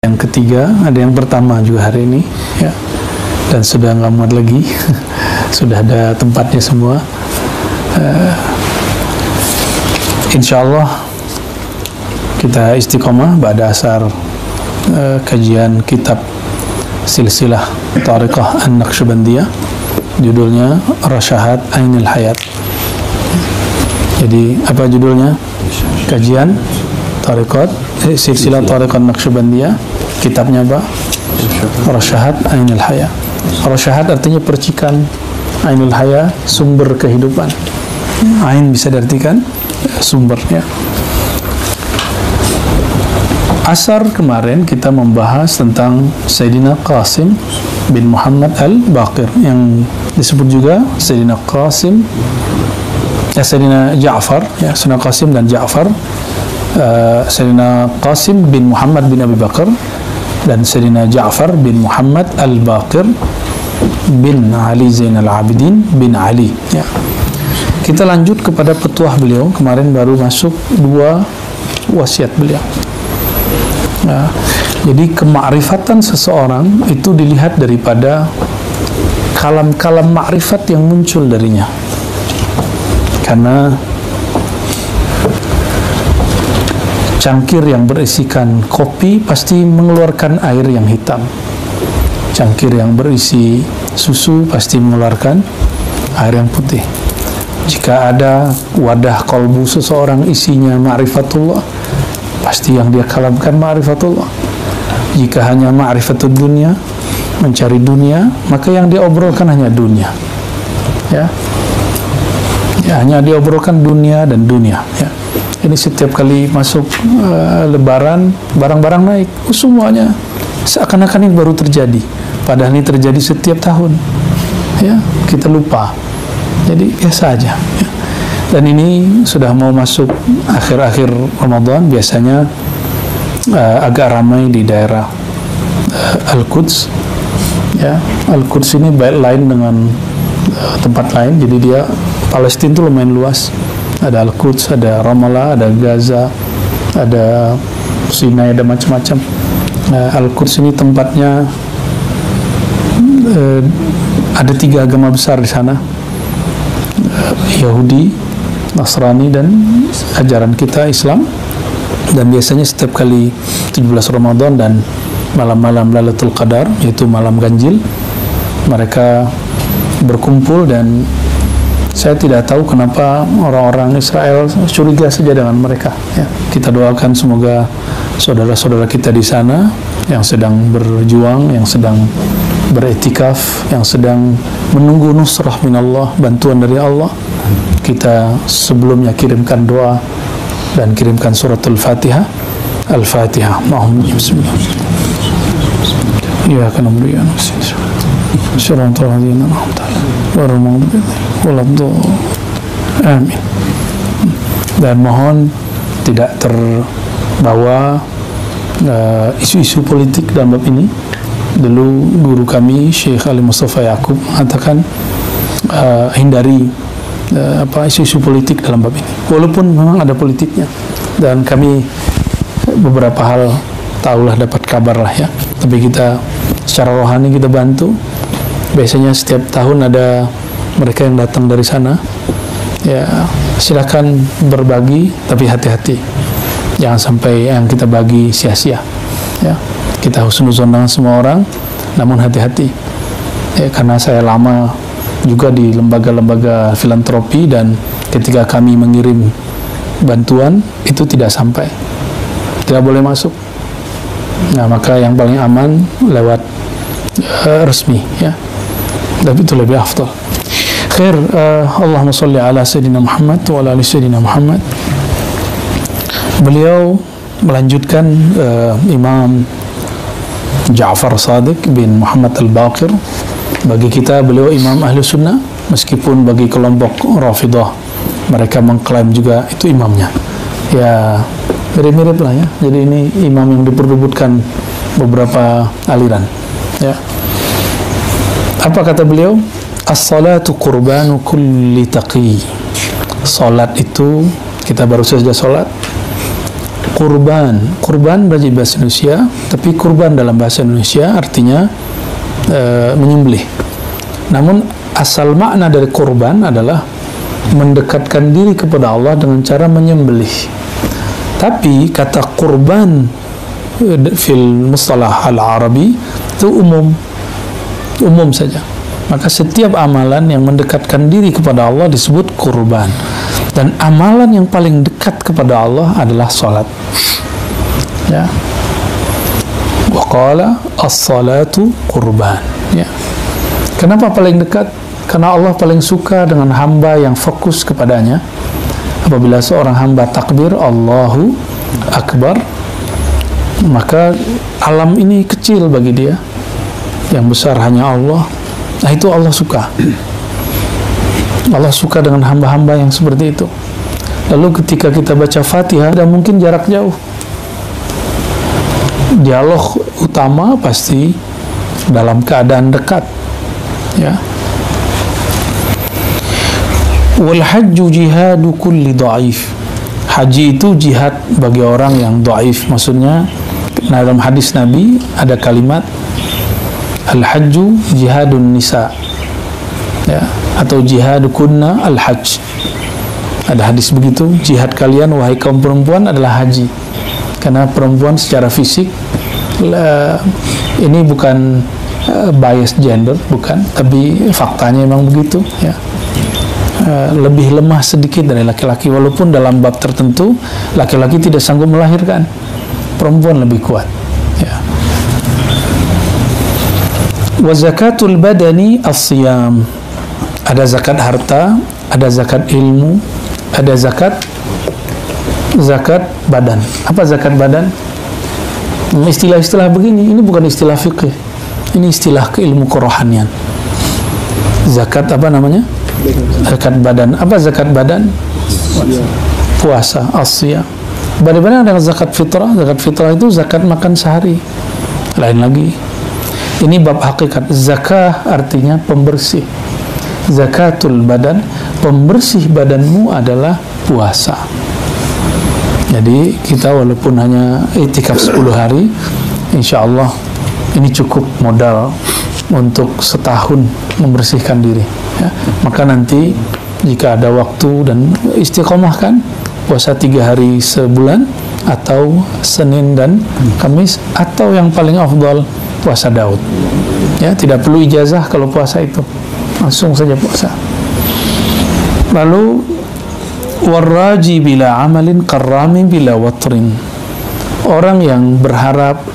yang ketiga, ada yang pertama juga hari ini ya, dan sudah nggak muat lagi sudah ada tempatnya semua. Insyaallah kita istiqomah pada asar kajian kitab silsilah Thariqah An-Naqsyabandiyah, judulnya Rasyahat Ainul Hayat. Jadi apa judulnya? Kajian Thariqat silsilah Thariqah An-Naqsyabandiyah, kitabnya apa? Rasyahat Ainul Hayat. Rasyahat artinya percikan, Ainul Hayat sumber kehidupan. Ain bisa diartikan sumbernya. Asar kemarin kita membahas tentang Sayyidina Qasim bin Muhammad Al-Baqir, yang disebut juga Sayyidina Qasim, Sayyidina Ja'far, ya, Sayyidina Qasim dan Ja'far, Sayyidina Qasim bin Muhammad bin Abi Bakar dan Sayyidina Ja'far bin Muhammad Al-Baqir bin Ali Zainal Abidin bin Ali, ya. Kita lanjut kepada petuah beliau. Kemarin baru masuk 2 wasiat beliau. Nah, jadi kemakrifatan seseorang itu dilihat daripada kalam-kalam makrifat yang muncul darinya. Karena cangkir yang berisikan kopi pasti mengeluarkan air yang hitam. Cangkir yang berisi susu pasti mengeluarkan air yang putih. Jika ada wadah kolbu seseorang isinya ma'rifatullah, pasti yang dia kalamkan ma'rifatullah. Jika hanya ma'rifatul dunia, mencari dunia, maka yang dia obrolkan hanya dunia, ya, hanya dia obrolkan dunia dan dunia, ya. Ini setiap kali masuk lebaran, barang-barang naik, semuanya seakan-akan ini baru terjadi, padahal ini terjadi setiap tahun, ya. Kita lupa, jadi biasa aja, ya. Dan ini sudah mau masuk akhir-akhir Ramadan, biasanya agak ramai di daerah Al-Quds, ya. Al-Quds ini lain dengan tempat lain, jadi dia Palestina itu lumayan luas. Ada Al-Quds, ada Ramallah, ada Gaza, ada Sinai, ada macam-macam. Al-Quds ini tempatnya ada 3 agama besar di sana, Yahudi, Nasrani, dan ajaran kita Islam. Dan biasanya setiap kali 17 Ramadan dan malam-malam Lailatul Qadar, yaitu malam ganjil, mereka berkumpul. Dan saya tidak tahu kenapa orang-orang Israel curiga saja dengan mereka, ya. Kita doakan semoga saudara-saudara kita di sana yang sedang berjuang, yang sedang beretikaf, yang sedang menunggu nusrah minallah, bantuan dari Allah, kita sebelumnya kirimkan doa dan kirimkan suratul Fatihah. Al-Fatihah. Bismillah. Ya kana muriyan amin. Dan mohon tidak terbawa isu-isu politik dalam bab ini. Dulu guru kami Syekh Ali Mustafa Yaqub mengatakan hindari isu-isu politik dalam bab ini, walaupun memang ada politiknya, dan kami beberapa hal tahulah, dapat kabar lah, ya. Tapi kita secara rohani kita bantu. Biasanya setiap tahun ada mereka yang datang dari sana, ya. Silakan berbagi, tapi hati-hati, jangan sampai yang kita bagi sia-sia, ya. Kita husnuzon dengan semua orang, namun hati-hati, ya, karena saya lama juga di lembaga-lembaga filantropi, dan ketika kami mengirim bantuan itu tidak sampai, tidak boleh masuk. Nah, maka yang paling aman lewat resmi, ya. Dan itu lebih afdal. Khair, Allahumma sholli ala Sayyidina Muhammad wa ala ali Sayyidina Muhammad. Beliau melanjutkan Imam Ja'far Shadiq bin Muhammad Al-Baqir. Bagi kita beliau imam ahli sunnah, meskipun bagi kelompok Rafidah mereka mengklaim juga itu imamnya, ya mirip-mirip lah, ya. Jadi ini imam yang diperebutkan beberapa aliran, ya. Apa kata beliau? As-salatu qurbanu kulli taqi. Salat itu, kita baru saja salat, Kurban berarti bahasa Indonesia, tapi kurban dalam bahasa Indonesia artinya menyembelih. Namun asal makna dari kurban adalah mendekatkan diri kepada Allah dengan cara menyembelih. Tapi kata kurban fil mustalah al-arabi itu umum saja. Maka setiap amalan yang mendekatkan diri kepada Allah disebut kurban. Dan amalan yang paling dekat kepada Allah adalah salat. Ya. Wa qala as-salatu kurban. Ya. Kenapa paling dekat? Karena Allah paling suka dengan hamba yang fokus kepadanya. Apabila seorang hamba takbir Allahu Akbar, maka alam ini kecil bagi dia, yang besar hanya Allah. Nah, itu Allah suka. Allah suka dengan hamba-hamba yang seperti itu. Lalu ketika kita baca Fatihah, ada mungkin jarak jauh. Dialog utama pasti dalam keadaan dekat. Ya. Wal hajju jihadu kulli dhaif. Haji itu jihad bagi orang yang dhaif. Maksudnya dalam hadis Nabi ada kalimat al-hajju jihadun nisa. Ya, atau jihad kunna al-hajj. Ada hadis begitu, jihad kalian wahai kaum perempuan adalah haji. Karena perempuan secara fisik ini bukan bias gender, bukan, tapi faktanya memang begitu, ya. Lebih lemah sedikit dari laki-laki, walaupun dalam bab tertentu laki-laki tidak sanggup melahirkan, perempuan lebih kuat, ya. Wa zakatul badani as-siyam. Ada zakat harta, ada zakat ilmu, ada zakat badan. Apa zakat badan? Istilah-istilah begini, ini bukan istilah fikih, ini istilah keilmu kerohanian. Zakat apa namanya? Zakat badan. Apa zakat badan? Puasa, as-siyam. Bagaimana dengan zakat fitrah? Zakat fitrah itu zakat makan sehari. Lain lagi. Ini bab hakikat. Zakah artinya pembersih. Zakatul badan, pembersih badanmu adalah puasa. Jadi kita walaupun hanya i'tikaf 10 hari, insya Allah ini cukup modal untuk setahun membersihkan diri, ya. Maka nanti jika ada waktu dan istiqomahkan puasa 3 hari sebulan, atau Senin dan Kamis, atau yang paling afdal puasa Daud, ya. Tidak perlu ijazah kalau puasa itu, langsung saja puasa. Lalu warraji bila amalin karrami bila watrin. Orang yang berharap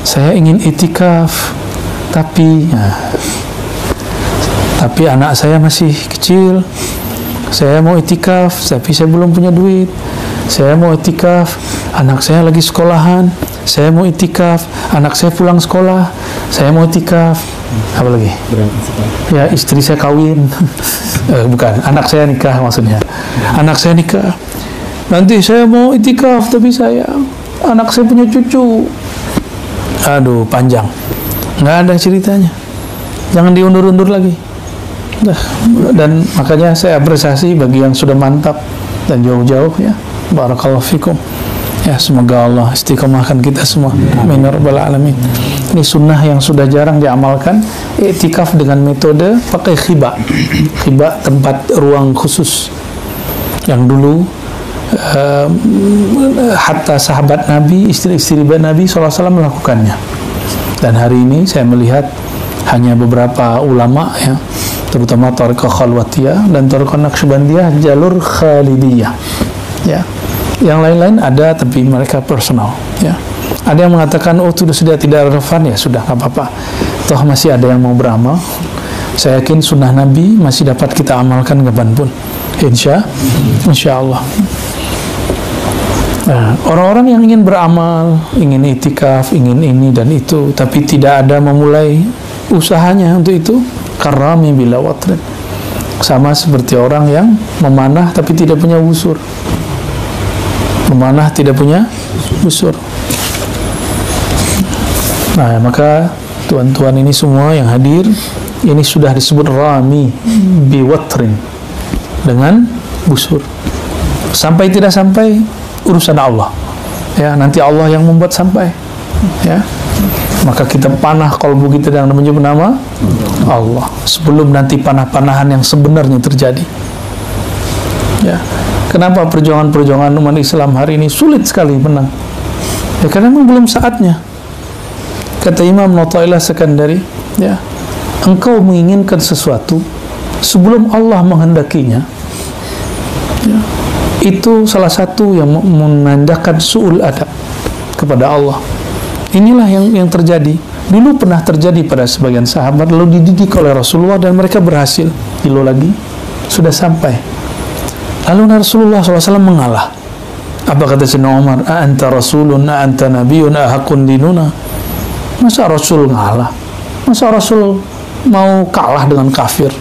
saya ingin itikaf tapi anak saya masih kecil, saya mau itikaf tapi saya belum punya duit, saya mau itikaf anak saya lagi sekolahan, saya mau itikaf anak saya pulang sekolah, saya mau itikaf apa lagi? Ya, istri saya kawin. Bukan, anak saya nikah maksudnya. Anak saya nikah. Nanti saya mau itikaf tapi anak saya punya cucu. Aduh, panjang. Nggak ada ceritanya. Jangan diundur-undur lagi. Dan makanya saya apresiasi bagi yang sudah mantap dan jauh-jauh, ya. Barakallahu fikum. Ya, semoga Allah istiqomahkan kita semua. Amin ya rabbal alamin. Ini sunnah yang sudah jarang diamalkan, i'tikaf dengan metode pakai khiba. Khiba, tempat ruang khusus. Yang dulu hatta sahabat Nabi, istri-istri Nabi SAW melakukannya. Dan hari ini saya melihat hanya beberapa ulama, ya, terutama Thariqah Khalwatiyah dan Thariqah Naqsyabandiyah jalur Khalidiyah, ya. Yang lain-lain ada tapi mereka personal, ya. Ada yang mengatakan oh sudah tidak relevan, ya sudah, nggak apa-apa, toh masih ada yang mau beramal. Saya yakin sunnah Nabi masih dapat kita amalkan kapanpun, insya Allah. Nah, orang-orang yang ingin beramal, ingin itikaf, ingin ini dan itu, tapi tidak ada memulai usahanya untuk itu, karami bila watrin, sama seperti orang yang memanah tapi tidak punya busur. Memanah tidak punya busur. Nah, maka tuan-tuan ini semua yang hadir, ini sudah disebut rami biwatrin, dengan busur. Sampai tidak sampai urusan Allah. Ya, nanti Allah yang membuat sampai. Ya, maka kita panah kalbu kita dengan menyebut nama Allah sebelum nanti panah-panahan yang sebenarnya terjadi. Ya, kenapa perjuangan-perjuangan umat Islam hari ini sulit sekali menang? Ya, karena memang belum saatnya. Kata Imam Athaillah Sekandari, ya, engkau menginginkan sesuatu sebelum Allah menghendakinya. Ya, itu salah satu yang menandakan su'ul adab kepada Allah. Inilah yang terjadi. Dulu pernah terjadi pada sebagian sahabat, lalu dididik oleh Rasulullah dan mereka berhasil. Dulu lagi sudah sampai. Lalu Rasulullah SAW mengalah. Apa kata Sayyidina Umar? A anta rasulun, a anta nabiyun, a hakun dinuna. Masa Rasul ngalah? Masa Rasul mau kalah dengan kafir?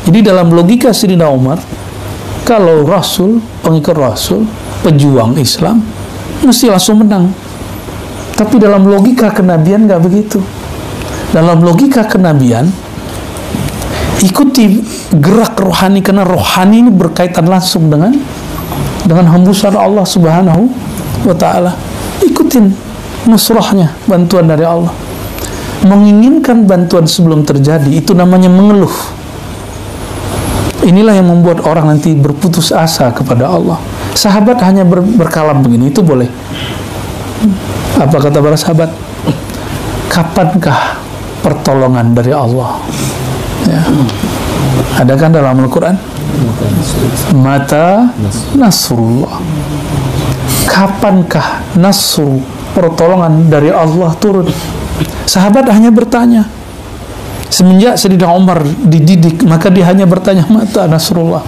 Jadi dalam logika Sayyidina Umar, kalau Rasul, pengikut Rasul, pejuang Islam, mesti langsung menang. Tapi dalam logika kenabian nggak begitu. Dalam logika kenabian, ikuti gerak rohani, karena rohani ini berkaitan langsung dengan hembusan Allah Subhanahu wa Ta'ala. Ikutin nusrahnya, bantuan dari Allah. Menginginkan bantuan sebelum terjadi, itu namanya mengeluh. Inilah yang membuat orang nanti berputus asa kepada Allah. Sahabat hanya berkalam begini, itu boleh. Apa kata para sahabat? Kapankah pertolongan dari Allah? Ya. Ada kan dalam Al-Quran? Mata nasrullah. Kapankah nasru, pertolongan dari Allah turun? Sahabat hanya bertanya. Semenjak Sayyidina Umar dididik, maka dia hanya bertanya, mata nasrullah.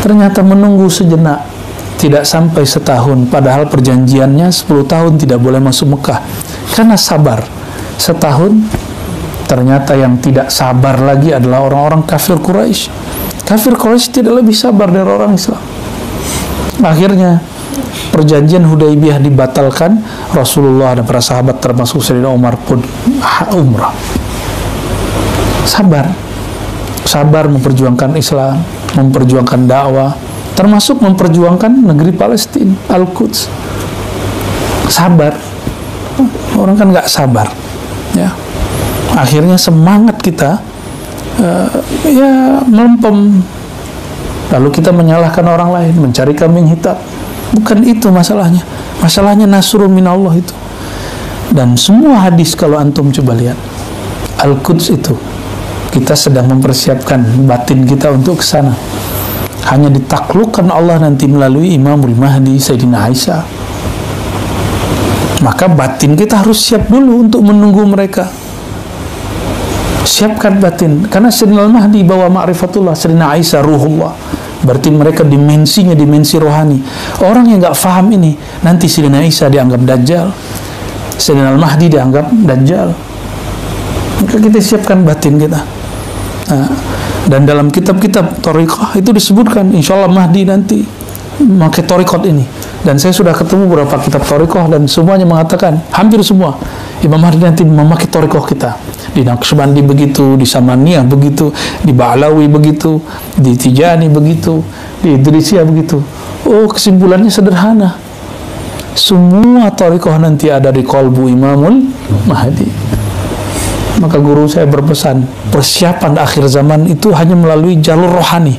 Ternyata menunggu sejenak, tidak sampai setahun, padahal perjanjiannya 10 tahun tidak boleh masuk Mekah. Karena sabar setahun, ternyata yang tidak sabar lagi adalah orang-orang kafir Quraisy. Kafir Quraisy tidak lebih sabar dari orang Islam. Akhirnya perjanjian Hudaybiyah dibatalkan, Rasulullah dan para sahabat termasuk Sayyidina Umar pun umrah. Sabar memperjuangkan Islam, memperjuangkan dakwah, termasuk memperjuangkan negeri Palestina, Al-Quds. Sabar. Orang kan nggak sabar, ya. Akhirnya semangat kita ya melempem. Lalu kita menyalahkan orang lain, mencari kambing hitam. Bukan itu masalahnya. Masalahnya nasrun minallah itu. Dan semua hadis kalau antum coba lihat, Al-Quds itu kita sedang mempersiapkan batin kita untuk ke sana. Hanya ditaklukkan Allah nanti melalui Imamul Mahdi, Sayyidina Aisyah. Maka batin kita harus siap dulu untuk menunggu mereka. Siapkan batin, karena Sayyidina Al-Mahdi bawa ma'rifatullah, Sayyidina Aisyah ruhullah. Berarti mereka dimensinya dimensi rohani. Orang yang nggak faham ini, nanti Sayyidina Aisyah dianggap dajjal, Sayyidina Al-Mahdi dianggap dajjal. Maka kita siapkan batin kita. Nah, dan dalam kitab-kitab Thariqah itu disebutkan, insya Allah Mahdi nanti memakai Thariqat ini. Dan saya sudah ketemu beberapa kitab Thariqah dan semuanya mengatakan, hampir semua, Imam Mahdi nanti memakai Thariqah kita. Di Naqsybandi begitu, di Samaniyah begitu, di Ba'lawi begitu, di Tijani begitu, di Idrisiyah begitu. Oh, kesimpulannya sederhana. Semua Thariqah nanti ada di qalbu Imamul Mahdi. Maka guru saya berpesan, persiapan akhir zaman itu hanya melalui jalur rohani.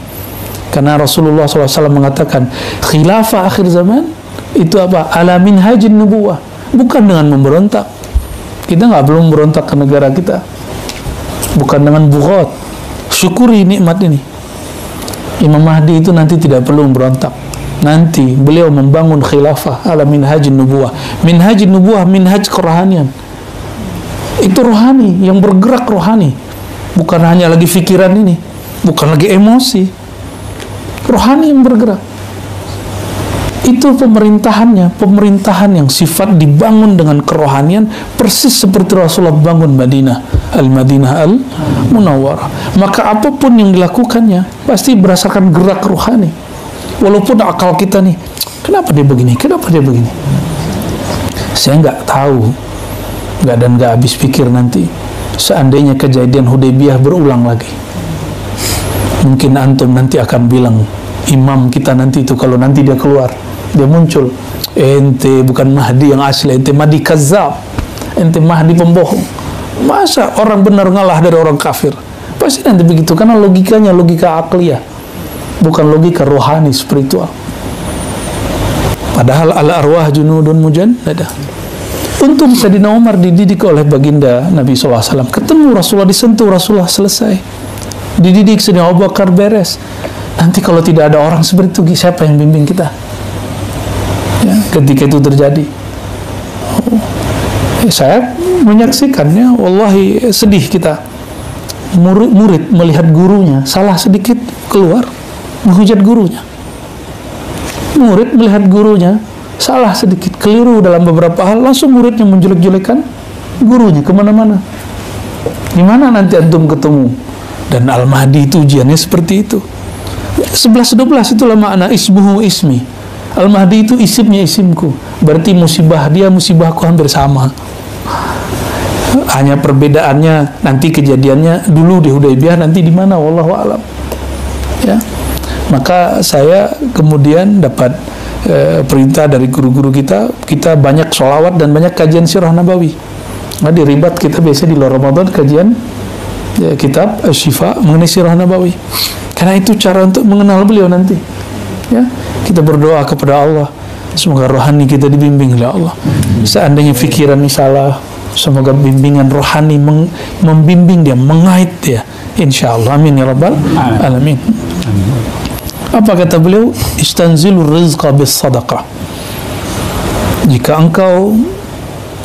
Karena Rasulullah SAW mengatakan, khilafah akhir zaman itu apa? Ala minhajin nubuwah. Bukan dengan memberontak. Kita nggak belum berontak ke negara kita. Bukan dengan bughat. Syukuri nikmat ini. Imam Mahdi itu nanti tidak perlu memberontak. Nanti beliau membangun khilafah ala minhajin nubuwah. Minhajin nubuwah, minhaj kerohanian. Itu rohani, yang bergerak rohani. Bukan hanya lagi pikiran ini, bukan lagi emosi. Rohani yang bergerak. Itu pemerintahannya, pemerintahan yang sifat dibangun dengan kerohanian, persis seperti Rasulullah bangun Madinah, Al-Madinah Al-Munawwarah. Maka apapun yang dilakukannya pasti berdasarkan gerak rohani. Walaupun akal kita nih, kenapa dia begini, kenapa dia begini, saya nggak tahu, nggak habis pikir nanti. Seandainya kejadian Hudaybiyah berulang lagi, mungkin antum nanti akan bilang, imam kita nanti itu kalau nanti dia keluar, dia muncul, ente bukan Mahdi yang asli, ente Mahdi kazzab, ente Mahdi pembohong. Masa orang benar ngalah dari orang kafir? Pasti nanti begitu, karena logikanya logika akliyah, bukan logika rohani spiritual. Padahal al-arwah junudun mujannada. Untung Sayyidina Umar dididik oleh baginda Nabi SAW. Ketemu Rasulullah, disentuh Rasulullah, selesai. Dididik Sayyidina Abu Bakar, beres. Nanti kalau tidak ada orang seperti itu, siapa yang bimbing kita? Ya, ketika itu terjadi. Saya menyaksikannya, wallahi sedih kita. Murid melihat gurunya salah sedikit keluar menghujat gurunya. Murid melihat gurunya salah sedikit keliru dalam beberapa hal, langsung muridnya menjelek-jelekan gurunya kemana-mana. Di mana nanti antum ketemu? Dan Al-Mahdi itu ujiannya seperti itu. 11-12 itulah makna ismuhu ismi. Al-Mahdi itu isimnya isimku. Berarti musibah dia musibahku hampir sama. Hanya perbedaannya nanti kejadiannya dulu di Hudaybiyah, nanti di mana wallahu a'lam. Ya. Maka saya kemudian dapat perintah dari guru-guru kita banyak sholawat dan banyak kajian sirah nabawi. Nah, di ribat kita biasa di luar Ramadan kajian kitab Syifa mengenai sirah nabawi. Karena itu cara untuk mengenal beliau nanti. Ya, kita berdoa kepada Allah, semoga rohani kita dibimbing oleh Allah. Seandainya fikiran ini salah, semoga bimbingan rohani membimbing dia, mengait dia. Insyaallah, amin ya rabbal alamin. Apa kata beliau? Istanzilur rizqa bis sadaqah. Jika engkau,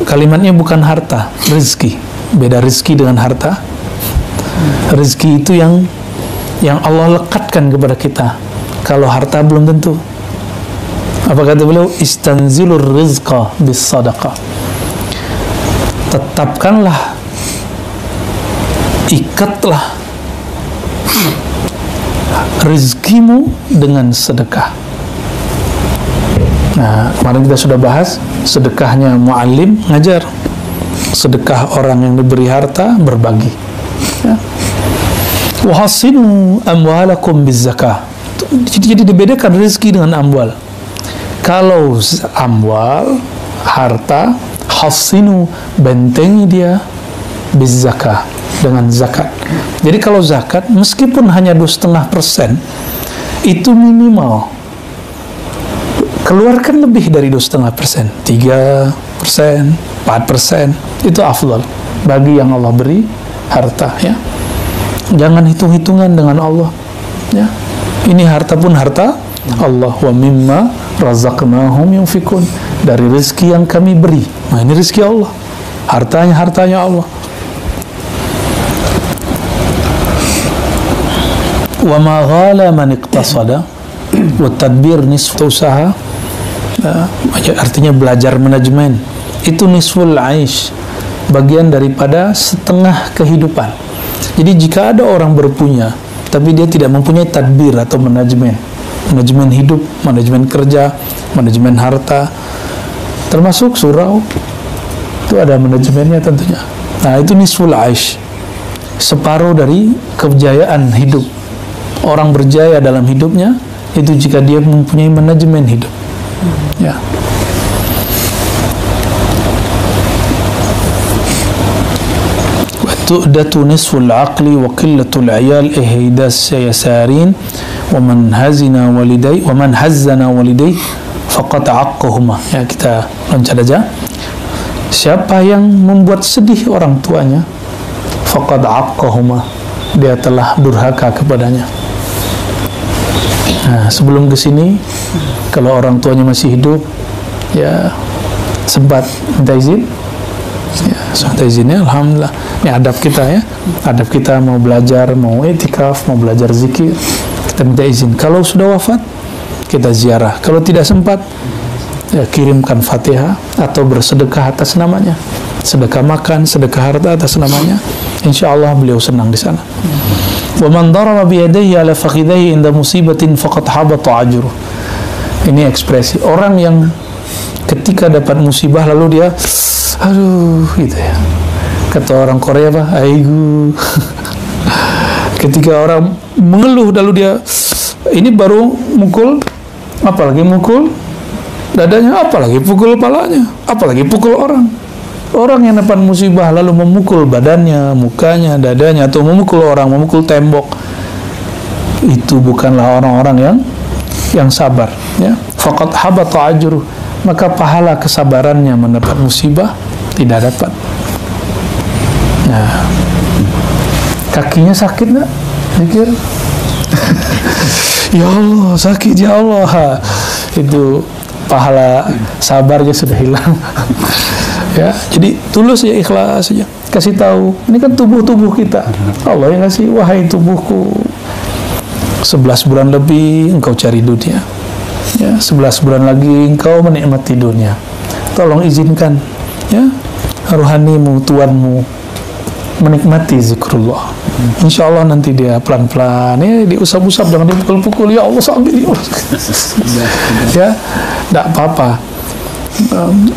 kalimatnya bukan harta, rezeki. Beda rezeki dengan harta. Rezeki itu yang Allah lekatkan kepada kita. Kalau harta belum tentu. Apa kata beliau? Istanzilur rizqa bis sadaqah. Tetapkanlah, ikatlah rezekimu dengan sedekah. Nah, kemarin kita sudah bahas sedekahnya muallim ngajar, sedekah orang yang diberi harta berbagi. Ya. Wahsinu amwalakum bizakah. Jadi dibedakan rezeki dengan amwal. Kalau amwal, harta, hasinu, bentengi dia bizakah, dengan zakat. Jadi kalau zakat meskipun hanya 2,5%, itu minimal keluarkan lebih dari 2,5%, 3%, 4%, itu afdal bagi yang Allah beri harta. Ya, jangan hitung-hitungan dengan Allah. Ya, ini harta pun harta Allah. Wa mimma razaqnahum yunfikun, dari rezeki yang kami beri. Nah, ini rezeki Allah, hartanya Allah. Wa ma ghala man iqtasada wa tadbir nisfu usaha. Artinya belajar manajemen itu nisful aish, bagian daripada setengah kehidupan. Jadi jika ada orang berpunya tapi dia tidak mempunyai tadbir atau manajemen hidup, manajemen kerja, manajemen harta, termasuk surau, itu ada manajemennya tentunya. Nah, itu nisful aish, separuh dari kejayaan hidup. Orang berjaya dalam hidupnya itu jika dia mempunyai manajemen hidup. Ya. Tu'datu nisful aqli wa qillatul ayal ihdas yasarin wa man hazana walidai faqad aqqahuma. Ya, kita loncat aja. Siapa yang membuat sedih orang tuanya, faqad aqqahuma, dia telah durhaka kepadanya. Nah, sebelum ke sini, kalau orang tuanya masih hidup, ya sempat minta izin, ya minta izinnya, alhamdulillah. Ini adab kita ya, adab kita mau belajar, mau i'tikaf, mau belajar zikir, kita minta izin. Kalau sudah wafat, kita ziarah. Kalau tidak sempat, ya kirimkan Fatihah atau bersedekah atas namanya, sedekah makan, sedekah harta atas namanya. Insya Allah beliau senang di sana. Wa man daraba bi yadayhi ala fakhidayhi inda musibatin faqad habata ajruh. Ini ekspresi orang yang ketika dapat musibah lalu dia aduh gitu ya. Kata orang Korea apa? Aigu. Ketika orang mengeluh lalu dia ini baru mukul, apalagi mukul dadanya, apalagi pukul palanya, apalagi pukul orang. Orang yang dapat musibah lalu memukul badannya, mukanya, dadanya, atau memukul orang, memukul tembok, itu bukanlah orang-orang yang sabar, ya. Faqad habata ajruh, maka pahala kesabarannya mendapat musibah tidak dapat. Nah, kakinya sakit nggak? Mikir, ya Allah sakit, ya Allah, itu pahala sabarnya sudah hilang. Ya, jadi tulus ya, ikhlas saja. Kasih tahu, ini kan tubuh kita. Allah yang kasih, wahai tubuhku, 11 bulan lebih engkau cari dunia. Ya, 11 bulan lagi engkau menikmati dunia. Tolong izinkan, ya, rohanimu, tuanmu menikmati zikrullah. Insya Allah nanti dia pelan-pelan, ya, diusap-usap, jangan dipukul-pukul. Ya Allah sambil ya, tidak apa-apa.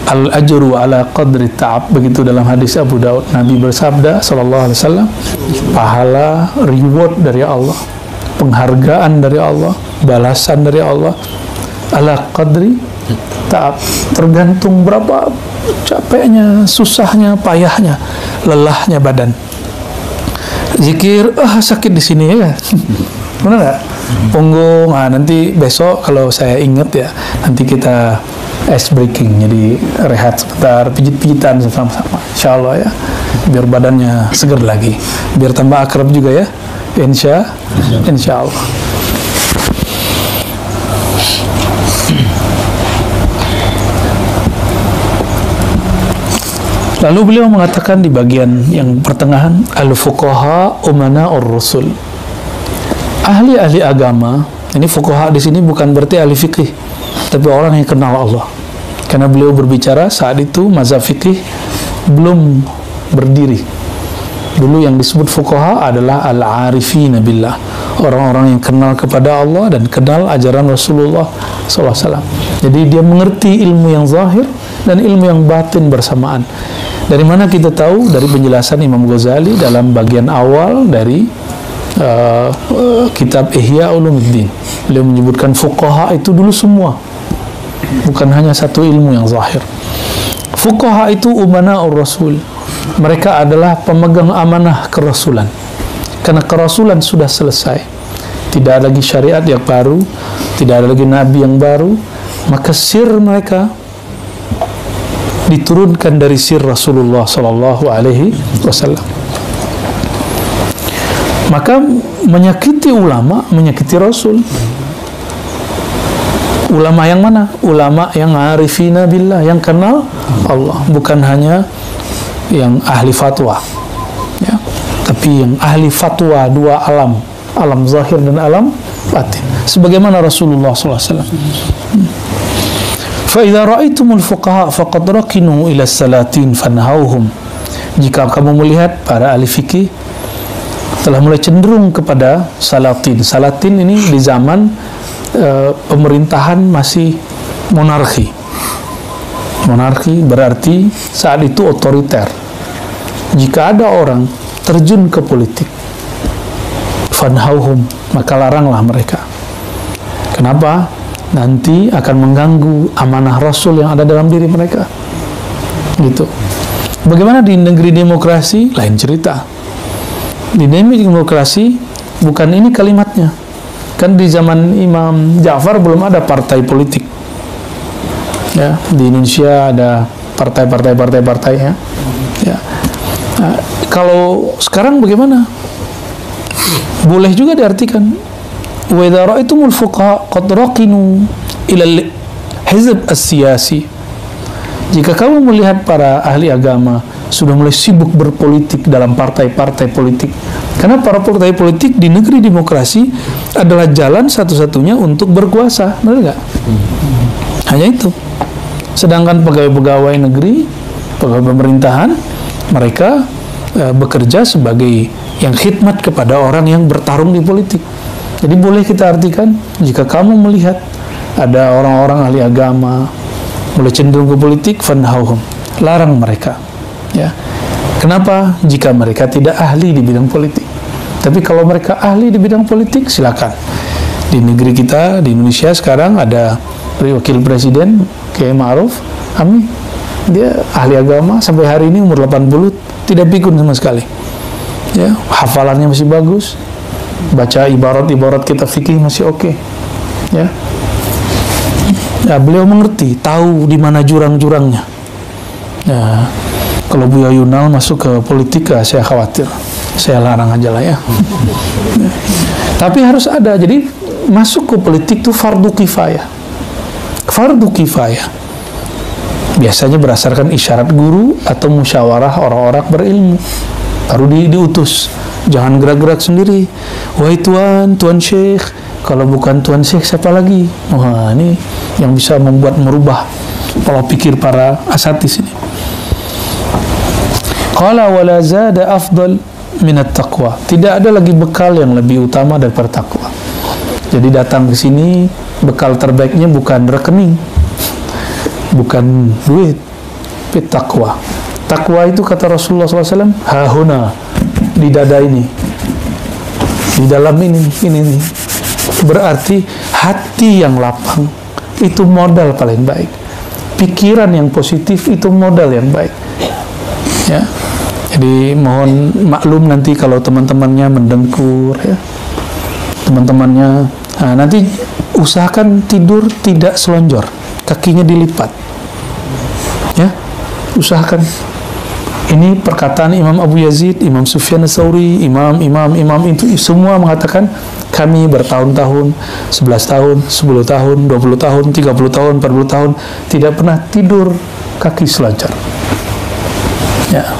Al-ajru ala qadri ta'ab, begitu dalam hadis Abu Daud. Nabi bersabda sallallahu alaihi wasallam, pahala, reward dari Allah, penghargaan dari Allah, balasan dari Allah, ala qadri ta'ab, tergantung berapa capeknya, susahnya, payahnya, lelahnya badan. Zikir, sakit di sini ya. Benar nggak? Punggung, nanti besok kalau saya ingat ya, nanti kita ice breaking, jadi rehat sebentar, pijit-pijitan sama-sama, insya Allah ya, biar badannya segar lagi, biar tambah akrab juga ya, insya Allah. Lalu beliau mengatakan di bagian yang pertengahan, al-fuqaha umana'ur rusul, ahli-ahli agama. Ini fuqaha di sini bukan berarti ahli fikih, tapi orang yang kenal Allah. Karena beliau berbicara saat itu mazhab fikih belum berdiri. Dulu yang disebut fuqaha adalah al-arifina billah, orang-orang yang kenal kepada Allah dan kenal ajaran Rasulullah SAW. Jadi dia mengerti ilmu yang zahir dan ilmu yang batin bersamaan. Dari mana kita tahu? Dari penjelasan Imam Ghazali dalam bagian awal dari kitab Ihya Ulumuddin. Beliau menyebutkan fuqaha itu dulu semua, bukan hanya satu ilmu yang zahir. Fuqaha itu umana'ur rasul, mereka adalah pemegang amanah kerasulan. Karena kerasulan sudah selesai, tidak ada lagi syariat yang baru, tidak ada lagi nabi yang baru, maka sir mereka diturunkan dari sir Rasulullah sallallahu alaihi wasallam. Maka menyakiti ulama, menyakiti Rasul. Ulama yang mana? Ulama yang arifina billah, yang kenal Allah, bukan hanya yang ahli fatwa, ya, tapi yang ahli fatwa dua alam, alam zahir dan alam batin, sebagaimana Rasulullah SAW. فَإِذَا رَأَيْتُمُ الْفُقَهَاءَ فَقَدْ رَكِنُوا إِلَى السَّلَاتِينَ فَانْهَوْهُمْ. Jika kamu melihat para ahli fikih telah mulai cenderung kepada salatin. Salatin ini di zaman pemerintahan masih monarki. Monarki berarti saat itu otoriter. Jika ada orang terjun ke politik, fanhauhum, maka laranglah mereka. Kenapa? Nanti akan mengganggu amanah Rasul yang ada dalam diri mereka. Gitu. Bagaimana di negeri demokrasi? Lain cerita. Di negeri demokrasi bukan ini kalimatnya. Kan di zaman Imam Ja'far belum ada partai politik. Ya, di Indonesia ada partai ya. Ya. Nah, kalau sekarang bagaimana? Boleh juga diartikan wa idza ra'aitumul fuqaha qad raqinu ila al-hizb as-siyasi. Jika kamu melihat para ahli agama sudah mulai sibuk berpolitik dalam partai-partai politik, karena para partai politik di negeri demokrasi adalah jalan satu-satunya untuk berkuasa, benar nggak? Hanya itu. Sedangkan pegawai-pegawai negeri, pegawai pemerintahan, mereka bekerja sebagai yang khidmat kepada orang yang bertarung di politik. Jadi boleh kita artikan, jika kamu melihat ada orang-orang ahli agama mulai cenderung ke politik, fanhauhum, larang mereka. Ya. Kenapa? Jika mereka tidak ahli di bidang politik. Tapi kalau mereka ahli di bidang politik, silakan. Di negeri kita, di Indonesia sekarang ada wakil presiden Kiai Ma'ruf Amin, dia ahli agama sampai hari ini umur 80 tidak pikun sama sekali ya, hafalannya masih bagus, baca ibarat-ibarat kitab fikih masih oke ya. Ya, beliau mengerti, tahu di mana jurang-jurangnya ya. Kalau Buya Yunal masuk ke politik, saya khawatir, saya larang aja lah ya. Tapi harus ada, jadi masuk ke politik itu fardu kifayah. Fardu kifayah biasanya berdasarkan isyarat guru atau musyawarah orang-orang berilmu, baru diutus. Jangan gerak-gerak sendiri. Wahai tuan syekh, kalau bukan tuan syekh siapa lagi? Wah, ini yang bisa merubah pola pikir para asatis ini. Qala wala zada afdal minat taqwa. Tidak ada lagi bekal yang lebih utama daripada takwa. Jadi datang ke sini, bekal terbaiknya bukan rekening, bukan duit, tapi takwa. Takwa itu kata Rasulullah SAW, hahuna, di dada ini, di dalam ini. Berarti hati yang lapang itu modal paling baik. Pikiran yang positif itu modal yang baik. Ya. Jadi mohon maklum nanti kalau teman-temannya mendengkur ya. Teman-temannya nanti usahakan tidur tidak selonjor, kakinya dilipat. Ya. Usahakan. Ini perkataan Imam Abu Yazid, Imam Sufyan Ats-Tsauri, imam itu semua mengatakan kami bertahun-tahun, 11 tahun, 10 tahun, 20 tahun, 30 tahun, 40 tahun tidak pernah tidur kaki selonjor. Ya.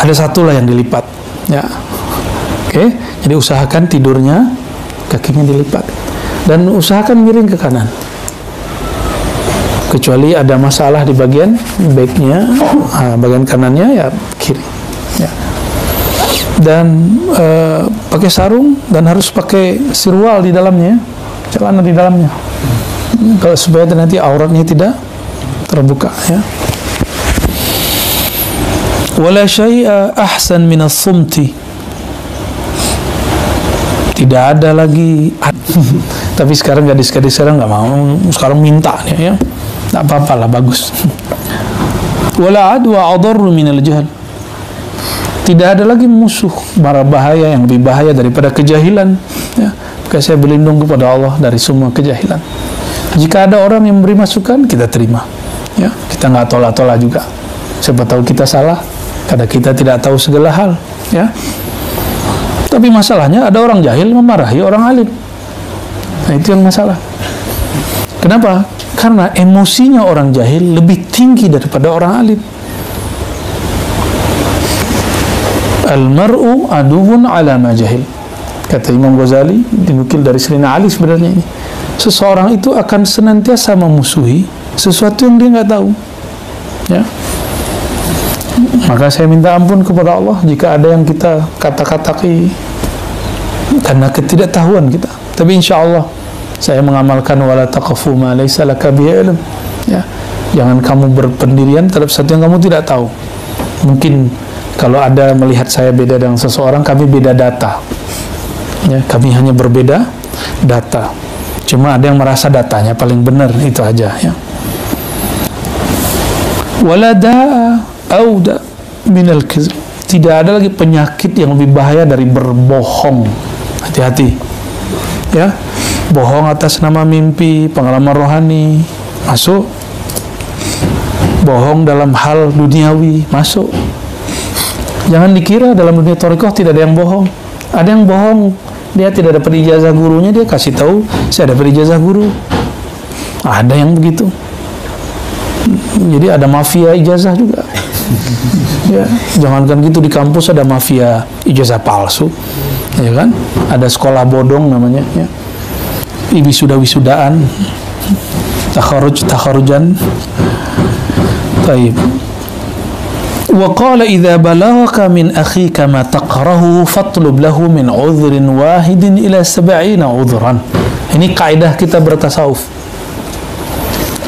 Ada satu lah yang dilipat ya. Oke, jadi usahakan tidurnya kakinya dilipat dan usahakan miring ke kanan, kecuali ada masalah di bagian backnya, bagian kanannya ya kiri ya. Dan pakai sarung dan harus pakai sirwal di dalamnya, celana di dalamnya, kalau supaya nanti auratnya tidak terbuka ya. Wala syai'a ahsan min as-sumti. Tidak ada lagi tapi sekarang gadis-gadis sekarang nggak mau, sekarang minta ya. Nggak apa-apa lah, bagus. Wala adwa adarru min al-jahl. Tidak ada lagi musuh mara bahaya yang lebih bahaya daripada kejahilan ya. Maka saya berlindung kepada Allah dari semua kejahilan. Jika ada orang yang memberi masukan, kita terima ya. Kita nggak tolak-tolak juga. Siapa tahu kita salah, karena kita tidak tahu segala hal ya. Tapi masalahnya ada orang jahil memarahi orang alim. Nah, itu yang masalah. Kenapa? Karena emosinya orang jahil lebih tinggi daripada orang alim. Al-mar'u aduwwun ala ma jahil. Kata Imam Ghazali, dinukil dari Sayyidina Ali sebenarnya ini. Seseorang itu akan senantiasa memusuhi sesuatu yang dia nggak tahu. Ya. Maka saya minta ampun kepada Allah jika ada yang kita kata-kataki karena ketidaktahuan kita. Tapi insya Allah saya mengamalkan wala taqfu ma laysa laka bihi ilm. Ya, jangan kamu berpendirian terhadap sesuatu yang kamu tidak tahu. Mungkin kalau ada melihat saya beda dengan seseorang, kami beda data. Ya, kami hanya berbeda data. Cuma ada yang merasa datanya paling benar, itu aja ya. Wala da'a auda minal kizb. Tidak ada lagi penyakit yang lebih bahaya dari berbohong. Hati-hati ya. Bohong atas nama mimpi, pengalaman rohani masuk. Bohong dalam hal duniawi masuk. Jangan dikira dalam dunia thariqah tidak ada yang bohong. Ada yang bohong, dia tidak dapat ijazah gurunya, dia kasih tahu saya dapat ijazah guru. Ada yang begitu. Jadi ada mafia ijazah juga. Ya, jangankan gitu, di kampus ada mafia ijazah palsu, ya kan? Ada sekolah bodong namanya, ya. Wisudaan, takharujan. Baik. Wa qala idza balaghaka min akhika ma taqrahu fatlub lahu min 'udhrin wahidin ila 70 'udhran. Ini kaidah kita bertasawuf.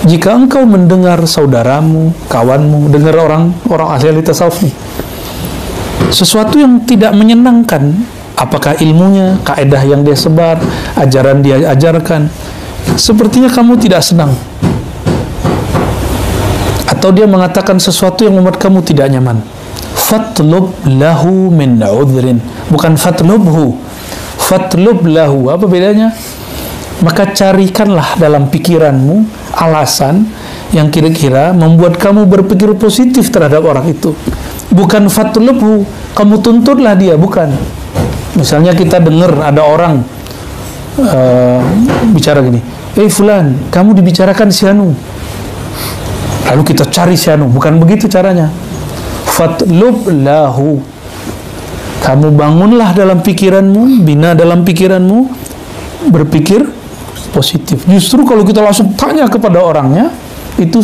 Jika engkau mendengar saudaramu, kawanmu, dengar orang ahli tasawuf nih, sesuatu yang tidak menyenangkan, apakah ilmunya, kaidah yang dia sebar, ajaran dia ajarkan, sepertinya kamu tidak senang, atau dia mengatakan sesuatu yang membuat kamu tidak nyaman, fatlub lahu min udhrin, bukan fatlubhu, fatlub lahu. Apa bedanya? Maka carikanlah dalam pikiranmu alasan yang kira-kira membuat kamu berpikir positif terhadap orang itu. Bukan fatlubhu, kamu tuntutlah dia, bukan. Misalnya kita dengar ada orang bicara gini, fulan, kamu dibicarakan si Anu. Lalu kita cari si Anu, bukan begitu caranya. Fatlub lahu, kamu bangunlah dalam pikiranmu, bina dalam pikiranmu, berpikir positif. Justru kalau kita langsung tanya kepada orangnya, itu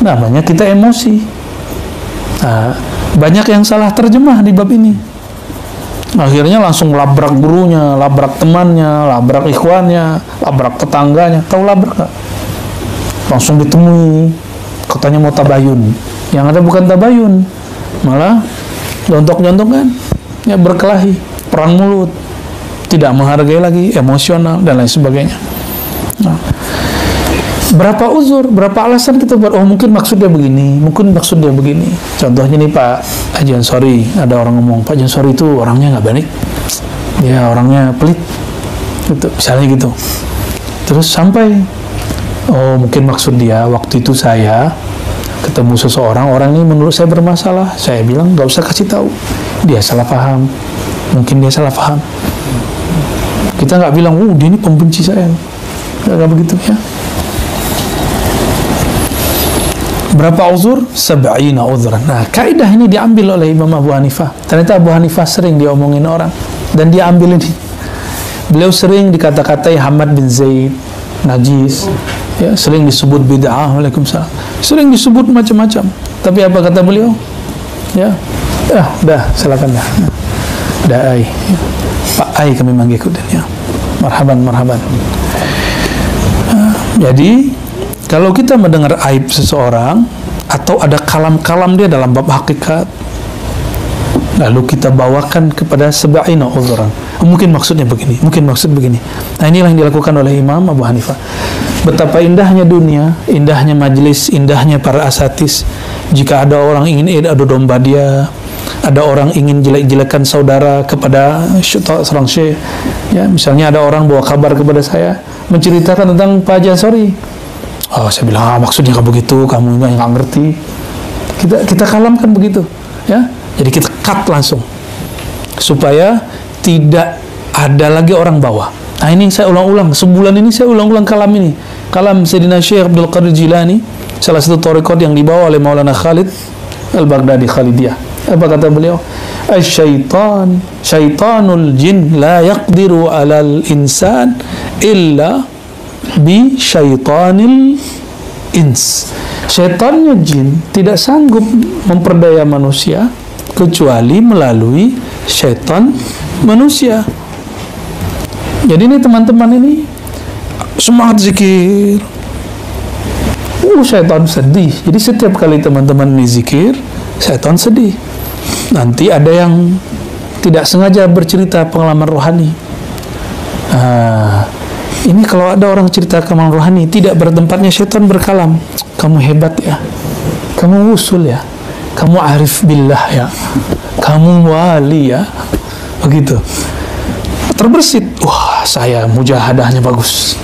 namanya kita emosi. Nah, banyak yang salah terjemah di bab ini. Akhirnya langsung labrak gurunya, labrak temannya, labrak ikhwannya, labrak tetangganya. Tahu labrak gak? Langsung ditemui, katanya mau tabayun. Yang ada bukan tabayun, malah jontok-jontokan, ya berkelahi, perang mulut, tidak menghargai lagi, emosional dan lain sebagainya. Nah, berapa uzur, berapa alasan kita buat, oh mungkin maksudnya begini, mungkin maksudnya begini. Contohnya nih Pak Haji Ansori, ada orang ngomong, Pak Haji Ansori itu orangnya nggak baik, ya orangnya pelit, gitu, misalnya gitu. Terus sampai, oh mungkin maksud dia, waktu itu saya ketemu seseorang, orang ini menurut saya bermasalah, saya bilang nggak usah kasih tahu, dia salah paham, mungkin dia salah paham. Kita nggak bilang, dia ini pembenci saya, nggak begitu ya. Berapa uzur? 70 uzran. Nah, kaidah ini diambil oleh Imam Abu Hanifah. Ternyata Abu Hanifah sering diomongin orang, dan dia ambil ini. Beliau sering dikata-katai Hamad bin Zaid, najis, ya, sering disebut bid'ah, waalaikumsalam, sering disebut macam-macam. Tapi apa kata beliau? Ya, dah, silakan dah. Dah, Ai. Pak Ai kami manggil ya. Marhaban, marhaban. Jadi kalau kita mendengar aib seseorang atau ada kalam-kalam dia dalam bab hakikat, lalu kita bawakan kepada 70 uzran. Mungkin maksudnya begini, mungkin maksud begini. Nah, inilah yang dilakukan oleh Imam Abu Hanifah. Betapa indahnya dunia, indahnya majlis, indahnya para asatis. Jika ada orang ingin adu domba dia, ada orang ingin jelek-jelekan saudara kepada seorang syekh, ya, misalnya ada orang bawa kabar kepada saya menceritakan tentang Pak Haji Ansori. Oh, saya bilang, maksudnya nggak begitu, kamu nggak ngerti. Kita kalamkan begitu, ya. Jadi kita cut langsung supaya tidak ada lagi orang bawa. Nah, ini saya ulang-ulang, sebulan ini saya ulang-ulang kalam ini. Kalam Sayyidina Syekh Abdul Qadir Jilani, salah satu thariqat yang dibawa oleh Maulana Khalid Al-Baghdadi Khalidiyah. Apa kata beliau? Asy-syaitan, syaitanul jin la yaqdiru 'alal insan illa bi syaitanil ins. Syaitannya jin tidak sanggup memperdaya manusia kecuali melalui syaitan manusia. Jadi ini teman-teman ini semangat zikir, syaitan sedih. Jadi setiap kali teman-teman ini zikir, syaitan sedih. Nanti ada yang tidak sengaja bercerita pengalaman rohani. Ini kalau ada orang cerita pengalaman rohani, tidak bertempatnya, syaitan berkalam, kamu hebat ya, kamu usul ya, kamu arif billah ya, kamu wali ya, begitu. Terbersit, wah saya mujahadahnya bagus.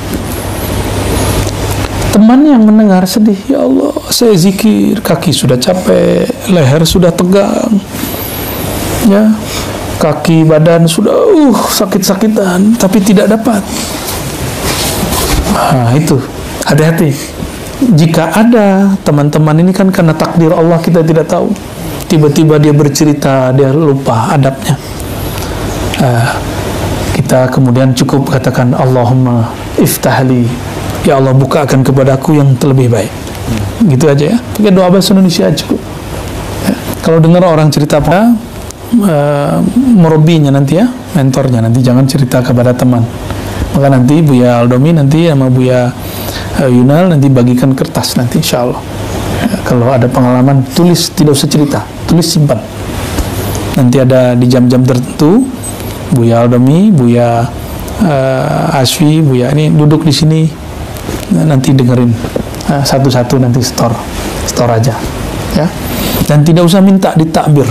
Teman yang mendengar sedih, ya Allah, saya zikir, kaki sudah capek, leher sudah tegang, ya, kaki badan sudah sakit-sakitan, tapi tidak dapat. Nah, itu hati-hati. Jika ada teman-teman ini kan karena takdir Allah, kita tidak tahu. Tiba-tiba dia bercerita, dia lupa adabnya. Kita kemudian cukup katakan Allahumma iftahli, ya Allah bukakan kepadaku yang terlebih baik. Gitu aja ya. Pakai doa bahasa Indonesia cukup. Ya. Kalau dengar orang cerita apa, murabinya nanti ya, mentornya nanti, jangan cerita kepada teman. Maka nanti Buya Aldomi nanti sama Buya Yunal nanti bagikan kertas nanti insya Allah. Ya, kalau ada pengalaman tulis, tidak usah cerita, tulis simpan. Nanti ada di jam-jam tertentu Buya Aldomi, Buya Asfi, Buya ini duduk di sini nanti dengerin satu-satu, nanti store aja, ya. Dan tidak usah minta ditakbir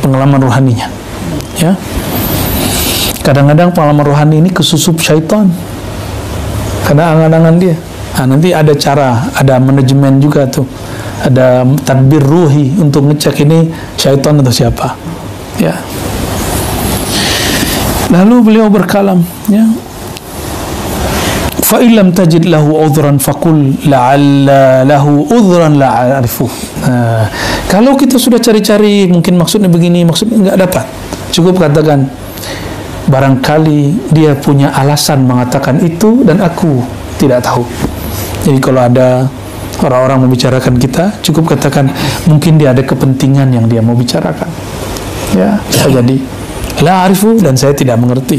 pengalaman rohaninya, ya. Kadang-kadang pengalaman rohani ini kesusup syaitan karena angan-angan dia. Nanti ada cara, ada manajemen juga tuh, ada tadbir ruhi untuk ngecek ini syaitan atau siapa, ya. Lalu beliau berkalam, ya, fa illam tajid lahu udhran faqul la'alla lahu udhran la a'rifu. Kalau kita sudah cari-cari, mungkin maksudnya begini, maksudnya enggak dapat, cukup katakan barangkali dia punya alasan mengatakan itu dan aku tidak tahu. Jadi kalau ada orang-orang membicarakan kita, cukup katakan mungkin dia ada kepentingan yang dia mau bicarakan, ya, bisa jadi la arifu, dan saya tidak mengerti.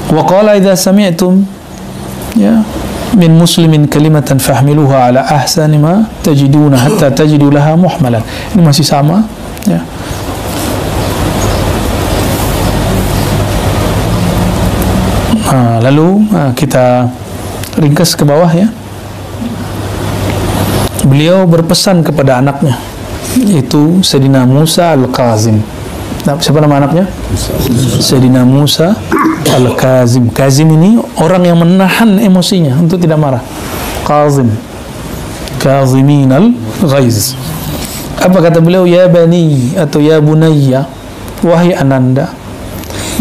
Wa qala idza sami'tum, ya, min muslimin kalimatan fahmiluha ala ahsani ma tajiduna hatta tajidu laha muhmalan. Ini masih sama, ya. Lalu kita ringkas ke bawah, ya. Beliau berpesan kepada anaknya, yaitu Sayyidina Musa Al-Kazim. Siapa nama anaknya? Sayyidina Musa Al-Kazim. Kazim ini orang yang menahan emosinya untuk tidak marah. Kazim, Kazimin al-Ghaiz. Apa kata beliau? Ya bani atau ya bunayya, wahai ananda,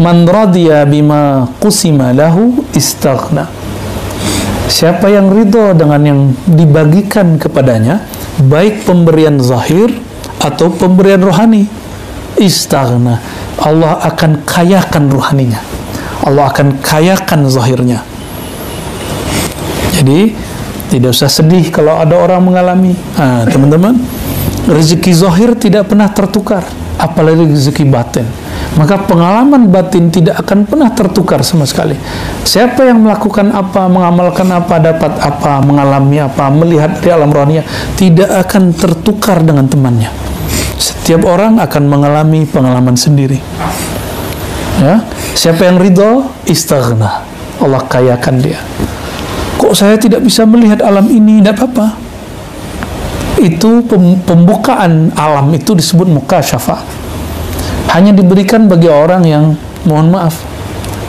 man radiya bima qusima lahu istaghna. Siapa yang ridho dengan yang dibagikan kepadanya, baik pemberian zahir atau pemberian rohani, istaghna, Allah akan kayakan rohaninya, Allah akan kayakan zahirnya. Jadi tidak usah sedih kalau ada orang mengalami. Teman-teman, rezeki zahir tidak pernah tertukar, apalagi rezeki batin. Maka pengalaman batin tidak akan pernah tertukar sama sekali. Siapa yang melakukan apa, mengamalkan apa, dapat apa, mengalami apa, melihat di alam rohaninya, tidak akan tertukar dengan temannya. Setiap orang akan mengalami pengalaman sendiri, ya. Siapa yang ridho, istaghna, Allah kayakan dia. Kok saya tidak bisa melihat alam ini? Tidak apa-apa. Itu pembukaan alam, itu disebut mukasyafah. Hanya diberikan bagi orang yang, mohon maaf,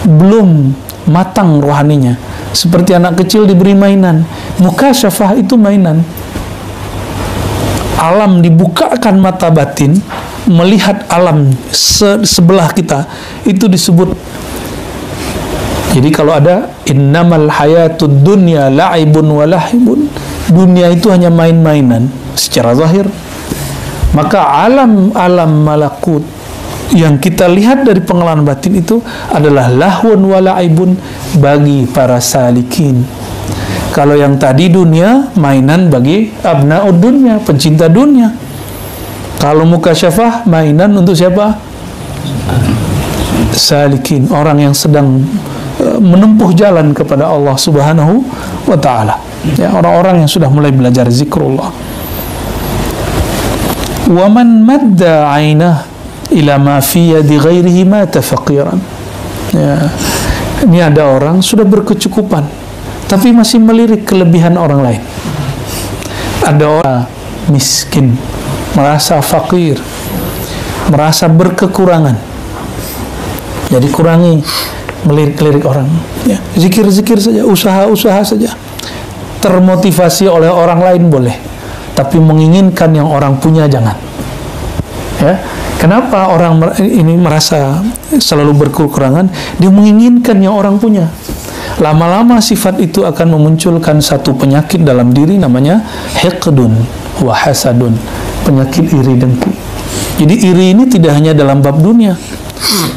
belum matang rohaninya. Seperti anak kecil diberi mainan. Mukasyafah itu mainan. Alam dibukakan mata batin, melihat alam sebelah kita, itu disebut. Jadi kalau ada innamal hayatud dunya la'ibun wa lahibun, dunia itu hanya main-mainan secara zahir. Maka alam malakut yang kita lihat dari pengalaman batin itu adalah lahwun wa la'ibun bagi para salikin. Kalau yang tadi dunia, mainan bagi abna'ud dunya, pencinta dunia. Kalau mukasyafah, mainan untuk siapa? Salikin, orang yang sedang menempuh jalan kepada Allah Subhanahu wa ta'ala, ya, orang-orang yang sudah mulai belajar zikrullah. Wa man madda 'ainah ila ma fi yadi ghairihi mata faqiran. Ya, ini ada orang sudah berkecukupan tapi masih melirik kelebihan orang lain. Ada orang miskin, merasa fakir, merasa berkekurangan, jadi kurangi melirik-lirik orang, ya. Zikir-zikir saja, usaha-usaha saja. Termotivasi oleh orang lain boleh, tapi menginginkan yang orang punya jangan, ya. Kenapa orang ini merasa selalu berkekurangan? Dia menginginkan yang orang punya. Lama-lama sifat itu akan memunculkan satu penyakit dalam diri, namanya hiqdun wa hasadun, penyakit iri dengki. Jadi iri ini tidak hanya dalam bab dunia.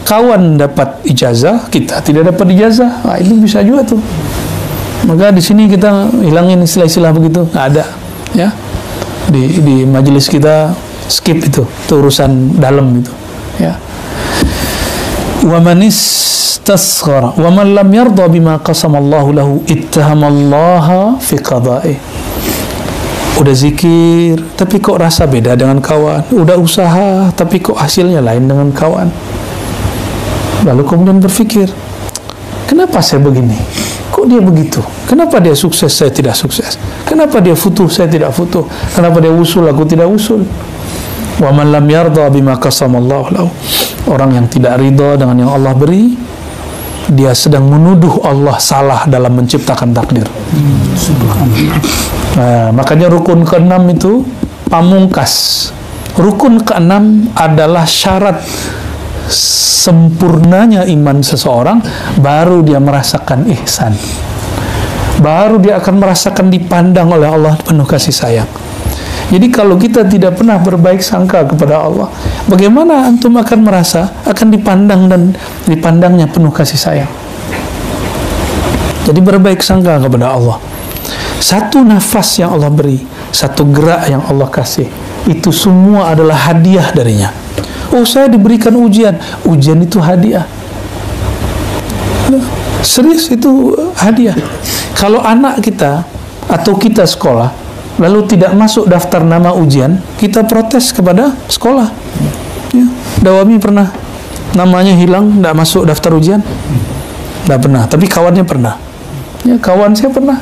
Kawan dapat ijazah, kita tidak dapat ijazah, itu bisa juga tuh. Maka di sini kita hilangin istilah-istilah begitu, nggak ada, ya. Di majelis kita skip itu urusan dalam itu, ya. Wa man istasghara wa man lam yarda bima qasamallahu lahu ittahamallaha fi qada'i. Udah zikir tapi kok rasa beda dengan kawan, udah usaha tapi kok hasilnya lain dengan kawan. Lalu kemudian berpikir, kenapa saya begini? Kok kok dia begitu? Kenapa dia sukses, saya tidak sukses? Kenapa dia futuh, saya tidak futuh? Kenapa dia usul, aku tidak usul? Wa man lam yarda bima qasamallahu lahu. Orang yang tidak ridha dengan yang Allah beri, dia sedang menuduh Allah salah dalam menciptakan takdir. Nah, makanya rukun ke-6 itu pamungkas. Rukun ke-6 adalah syarat sempurnanya iman seseorang, baru dia merasakan ihsan, baru dia akan merasakan dipandang oleh Allah penuh kasih sayang. Jadi kalau kita tidak pernah berbaik sangka kepada Allah, bagaimana antum akan merasa akan dipandang dan dipandangnya penuh kasih sayang? Jadi berbaik sangka kepada Allah. Satu nafas yang Allah beri, satu gerak yang Allah kasih, itu semua adalah hadiah darinya. Oh, saya diberikan ujian. Ujian itu hadiah. Serius, itu hadiah. Kalau anak kita atau kita sekolah lalu tidak masuk daftar nama ujian, kita protes kepada sekolah. Ya. Dawami pernah namanya hilang, tidak masuk daftar ujian? Tidak pernah, tapi kawannya pernah. Ya, kawan saya pernah.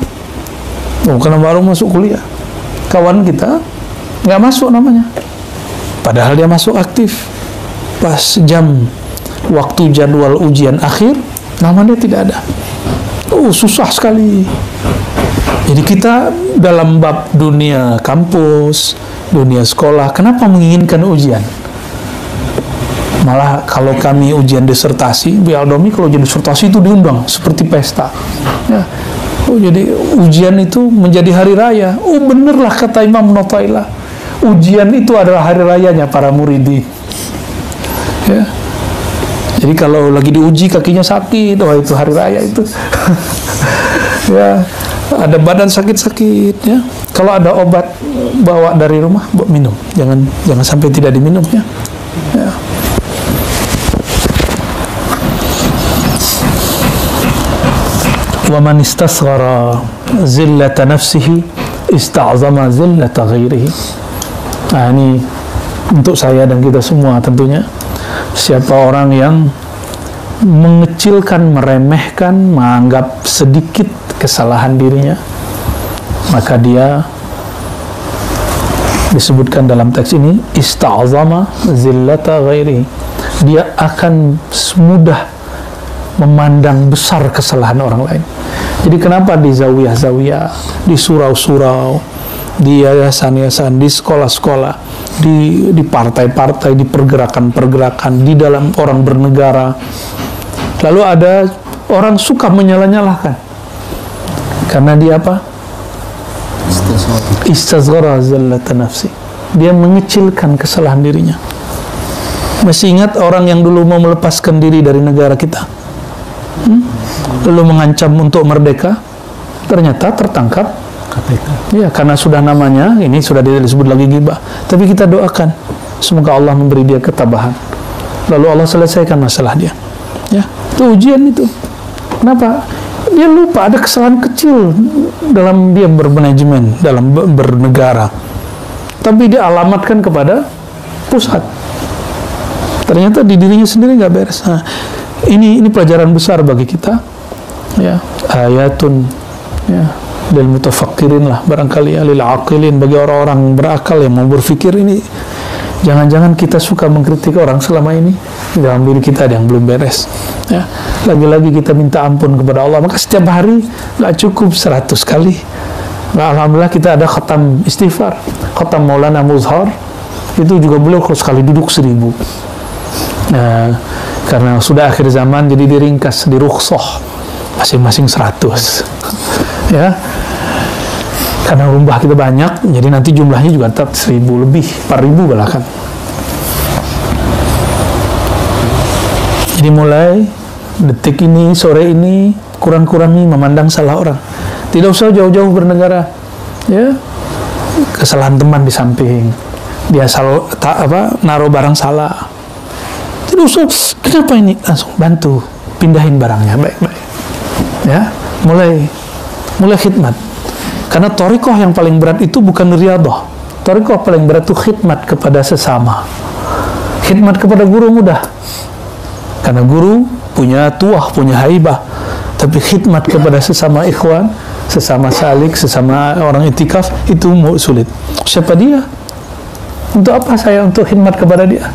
Oh, karena baru masuk kuliah, kawan kita nggak masuk namanya, padahal dia masuk aktif. Pas jam waktu jadwal ujian akhir, namanya tidak ada. Oh, susah sekali. Jadi kita dalam bab dunia kampus, dunia sekolah, kenapa menginginkan ujian? Malah kalau kami ujian disertasi, Aldomi kalau ujian disertasi itu diundang seperti pesta. Ya. Oh, jadi ujian itu menjadi hari raya. Oh, benerlah kata Imam Nu'taila, ujian itu adalah hari rayanya para muridin. Ya. Jadi kalau lagi diuji kakinya sakit, wah itu hari raya itu. Ya, ada badan sakit-sakit, ya. Kalau ada obat bawa dari rumah, minum. Jangan sampai tidak diminum, ya. Ya. Wa man istasghara zillata nafsihi ista'zama zillata ghairihi. Nah, ini untuk saya dan kita semua tentunya. Siapa orang yang mengecilkan, meremehkan, menganggap sedikit kesalahan dirinya, maka dia disebutkan dalam teks ini ista'zama zillata ghairihi. Dia akan mudah memandang besar kesalahan orang lain. Jadi kenapa di zawiyah-zawiyah, di surau-surau, di yayasan-yayasan, di sekolah-sekolah, di partai-partai, di pergerakan-pergerakan, di dalam orang bernegara, lalu ada orang suka menyalah-nyalahkan karena dia apa? Istazghara zallata nafsi. Dia mengecilkan kesalahan dirinya. Masih ingat orang yang dulu mau melepaskan diri dari negara kita, lalu mengancam untuk merdeka, ternyata tertangkap KPK. Ya, karena sudah namanya ini sudah disebut lagi ghibah. Tapi kita doakan semoga Allah memberi dia ketabahan, lalu Allah selesaikan masalah dia. Ya, itu ujian itu. Kenapa? Dia lupa ada kesalahan kecil dalam dia bermanajemen, dalam bernegara, tapi dia alamatkan kepada pusat. Ternyata di dirinya sendiri nggak beres. Nah, ini pelajaran besar bagi kita. Ya, ayatun, ya, lil mutafakkirin lah barangkali, ya, lil aqilin, bagi orang-orang berakal yang mau berpikir. Ini jangan-jangan kita suka mengkritik orang selama ini, dalam diri kita ada yang belum beres. Ya, lagi-lagi kita minta ampun kepada Allah. Maka setiap hari nggak cukup 100 kali. Nah, alhamdulillah kita ada khatam istighfar, khatam Maulana Muzhar, itu juga beliau sekali duduk 1000. Nah, karena sudah akhir zaman jadi diringkas, dirukhsah masing-masing 100. Ya, karena rumah kita banyak, jadi nanti jumlahnya juga tetap 1000 lebih, 4000 bahkan. Jadi mulai detik ini, sore ini, kurang-kurangi memandang salah orang. Tidak usah jauh-jauh bernegara. Ya, kesalahan teman di samping, dia naruh barang salah. Tidak usah, kenapa ini? Langsung bantu, pindahin barangnya, baik-baik. Ya, mulai khidmat. Karena thariqah yang paling berat itu bukan riyadhah. Thariqah paling berat itu khidmat kepada sesama. Khidmat kepada guru mudah, karena guru punya tuah, punya haibah. Tapi khidmat kepada sesama ikhwan, sesama salik, sesama orang itikaf, itu sulit. Siapa dia? Untuk apa saya untuk khidmat kepada dia?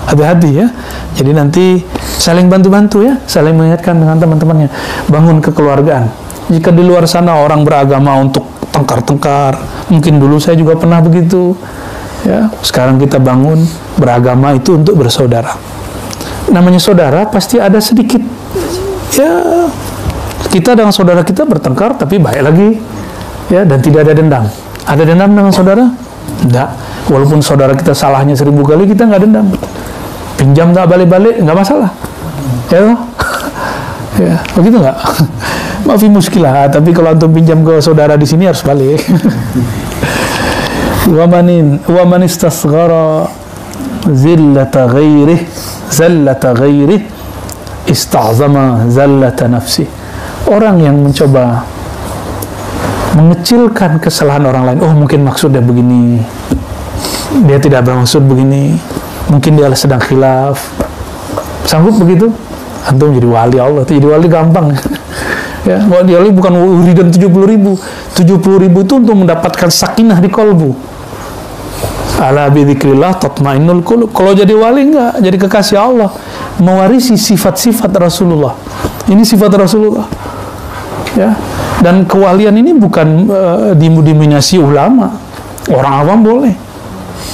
Hati-hati ya. Jadi nanti saling bantu-bantu ya, saling mengingatkan dengan teman-temannya. Bangun kekeluargaan. Jika di luar sana orang beragama untuk tengkar-tengkar, mungkin dulu saya juga pernah begitu ya. Sekarang kita bangun beragama itu untuk bersaudara. Namanya saudara pasti ada sedikit ya, kita dengan saudara kita bertengkar tapi baik lagi ya, dan tidak ada dendam. Ada dendam dengan saudara? Tidak. Walaupun saudara kita salahnya 1000 kali, kita nggak dendam. Pinjam tak balik-balik nggak masalah ya. Ya begitu nggak? Maafi muskilah. Tapi kalau antum pinjam ke saudara di sini harus balik. Wa man istasghara zillata ghairihi zallata ghairihi ista'zama zallata nafsi. Orang yang mencoba mengecilkan kesalahan orang lain, oh mungkin maksudnya begini, dia tidak bermaksud begini, mungkin dia sedang khilaf, sanggup begitu? Antum jadi wali Allah, jadi wali gampang ya. Wali bukan wiridan 70.000 itu untuk mendapatkan sakinah di kolbu. Ala bidzikrillah tatmainnul qulub. Kalau jadi wali enggak, jadi kekasih Allah, mewarisi sifat-sifat Rasulullah. Ini sifat Rasulullah ya. Dan kewalian ini bukan didominasi ulama. Orang awam boleh.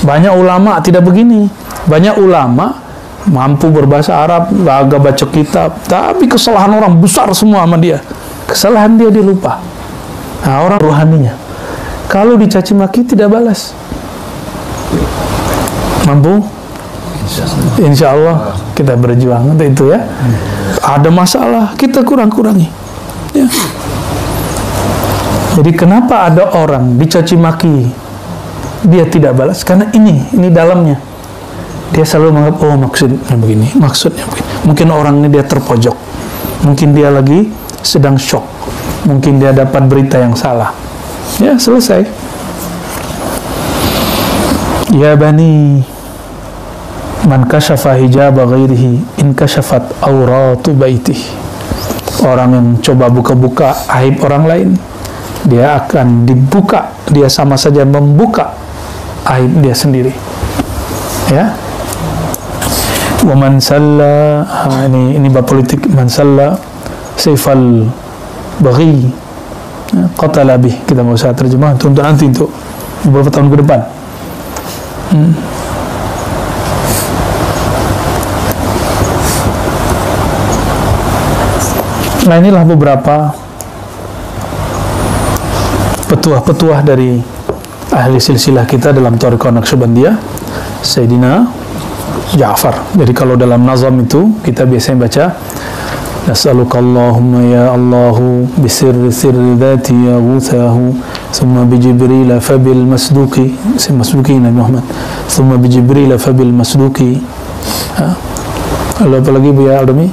Banyak ulama tidak begini. Banyak ulama mampu berbahasa Arab, agak baca kitab, tapi kesalahan orang besar semua sama dia. Kesalahan dia lupa. Nah, orang rohaninya kalau dicaci maki tidak balas. Mampu? Insya Allah kita berjuang untuk itu ya. Ada masalah kita kurang-kurangi ya. Jadi kenapa ada orang dicaci maki dia tidak balas? Karena ini dalamnya dia selalu menganggap, oh maksudnya begini. Mungkin orang ini dia terpojok, mungkin dia lagi sedang shock, mungkin dia dapat berita yang salah ya, selesai. Ya bani man kashafa hijaba ghairihi in kashafat auratu baitih. Orang yang coba buka-buka aib orang lain, dia akan dibuka, dia sama saja membuka aib dia sendiri ya. Wa man salla, ini bab politik, man salla saifal baghi qatala bih. Kita nggak usah terjemah untuk nanti, untuk beberapa tahun ke depan. Nah, inilah beberapa petuah-petuah dari ahli silsilah kita dalam Thariqah Naqsyabandiyah, Sayyidina Ja'far. Jadi kalau dalam nazam itu kita biasanya baca Nas'alukallahumma ya Allahu bisirri sirri dhati ya ghuthahu thumma bi Jibril fabil masduki, masduki Nabi Muhammad, thumma bi Jibril fabil masduki. Lalu apa lagi Bu ya Aldami?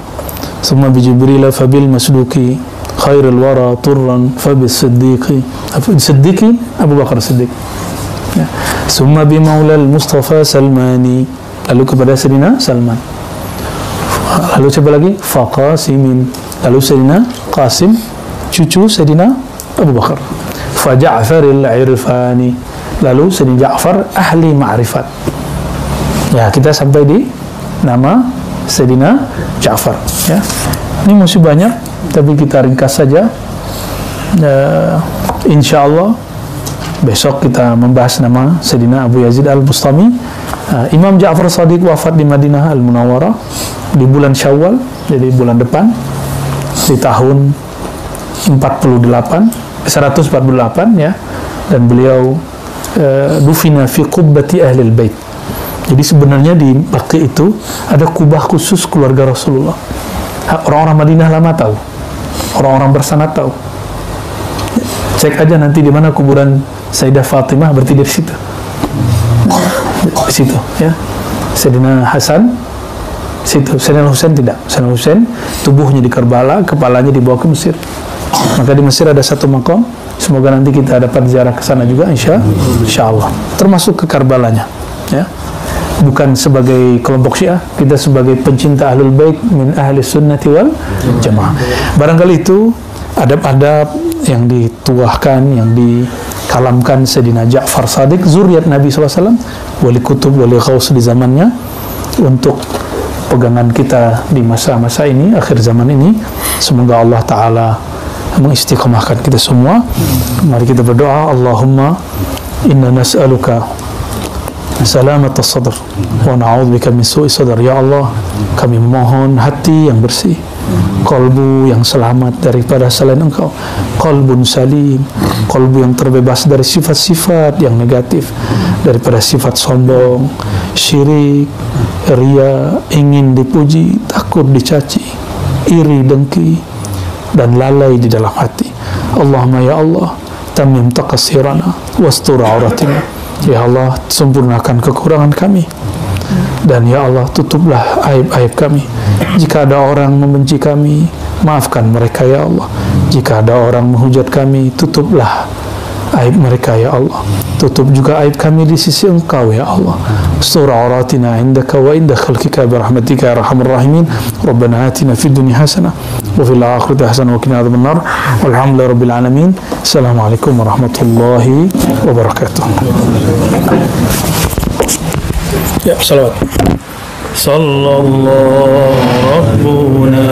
Thumma bi Jibril fabil masduki khairul wara turran fabis siddiqi, siddiqi Abu Bakar Siddiq ya. Thumma bi maulal Mustafa Salmani, lalu kepada Sayyidina Salman. Lalu coba lagi faqasimin, lalu Sayyidina Qasim cucu Sayyidina Abu Bakar. Fa Ja'faril Irfani, lalu Sayyidina Ja'far ahli ma'rifat ya. Kita sampai di nama Sayyidina Ja'far ya. Ini masih banyak tapi kita ringkas saja. Insya Allah besok kita membahas nama Sayyidina Abu Yazid Al-Bustami. Imam Ja'far Shadiq wafat di Madinah Al-Munawwarah di bulan Syawal, jadi bulan depan, di tahun 148 ya. Dan beliau dufina fi qubbati ahlil bait. Jadi sebenarnya di Baqi itu ada kubah khusus keluarga Rasulullah. Orang-orang Madinah lama tahu, orang-orang bersanad tahu. Cek aja nanti di mana kuburan Sayyidah Fatimah, berarti dari situ. Di situ ya. Sayyidina Hasan situ, Sayyidina Husain tidak. Sayyidina Husain tubuhnya di Karbala, kepalanya dibawa ke Mesir. Maka di Mesir ada satu makam. Semoga nanti kita dapat ziarah ke sana juga insya Allah. Termasuk ke Karbalanya ya. bukan sebagai kelompok Syiah, kita sebagai pencinta Ahlul Bait min ahli sunnati wal jamaah. Barangkali itu adab-adab yang dituahkan, yang dikalamkan Sayyidina Ja'far Shadiq, zuriat Nabi SAW, wali kutub, wali ghaus di zamannya, untuk pegangan kita di masa-masa ini, akhir zaman ini. Semoga Allah Ta'ala mengistiqomahkan kita semua. Mari kita berdoa. Allahumma inna nas'aluka salamat as-sadr wa na'udzubika min su'i sadr. Ya Allah, kami memohon hati yang bersih, qalbu yang selamat daripada selain Engkau, qalbun salim, qalbu yang terbebas dari sifat-sifat yang negatif, daripada sifat sombong, syirik, ria, ingin dipuji, takut dicaci, iri, dengki, dan lalai di dalam hati. Allahumma ya Allah, tamim taqsirana wastur auratina. Ya Allah, sempurnakan kekurangan kami, dan ya Allah, tutuplah aib-aib kami. Jika ada orang membenci kami, maafkan mereka ya Allah. Jika ada orang menghujat kami, tutuplah aib mereka ya Allah. Tutup juga aib kami di sisi Engkau ya Allah. Astur auratina indaka wa inda khalqika birahmatika ya arhamar rahimin. Rabbana atina fid dunya hasanah wa fil akhirati hasanah wa qina adzabannar. Walhamdulillahi rabbil alamin. Assalamualaikum warahmatullahi wabarakatuh. Ya, salawat. Sallallahu rabbuna